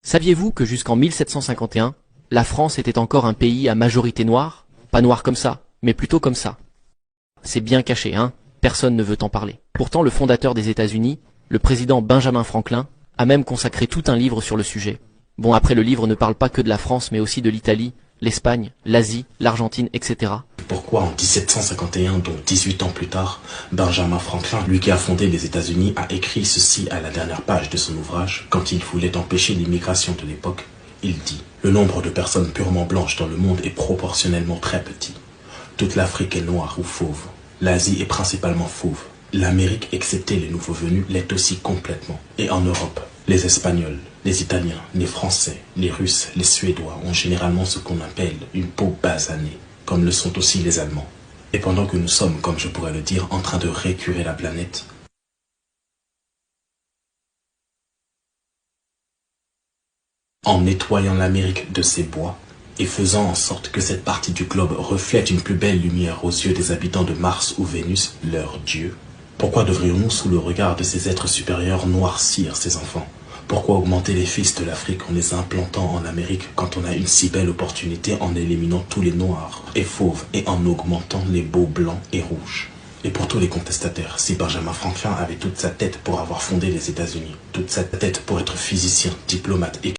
Saviez-vous que jusqu'en 1751, la France était encore un pays à majorité noire? Pas noir comme ça, mais plutôt comme ça. C'est bien caché, hein? Personne ne veut en parler. Pourtant, le fondateur des États-Unis, le président Benjamin Franklin, a même consacré tout un livre sur le sujet. Bon, après, le livre ne parle pas que de la France, mais aussi de l'Italie, l'Espagne, l'Asie, l'Argentine, etc. Pourquoi en 1751, donc 18 ans plus tard, Benjamin Franklin, lui qui a fondé les États-Unis, a écrit ceci à la dernière page de son ouvrage, quand il voulait empêcher l'immigration de l'époque. Il dit « Le nombre de personnes purement blanches dans le monde est proportionnellement très petit. Toute l'Afrique est noire ou fauve. L'Asie est principalement fauve. L'Amérique, excepté les nouveaux venus, l'est aussi complètement. Et en Europe, les Espagnols, les Italiens, les Français, les Russes, les Suédois ont généralement ce qu'on appelle une peau basanée, comme le sont aussi les Allemands. Et pendant que nous sommes, comme je pourrais le dire, en train de récurer la planète, en nettoyant l'Amérique de ses bois, et faisant en sorte que cette partie du globe reflète une plus belle lumière aux yeux des habitants de Mars ou Vénus, leur dieu, pourquoi devrions-nous, sous le regard de ces êtres supérieurs, noircir ces enfants? Pourquoi augmenter les fils de l'Afrique en les implantant en Amérique quand on a une si belle opportunité en éliminant tous les noirs et fauves et en augmentant les beaux blancs et rouges? Et pour tous les contestataires, si Benjamin Franklin avait toute sa tête pour avoir fondé les États-Unis, toute sa tête pour être physicien, diplomate et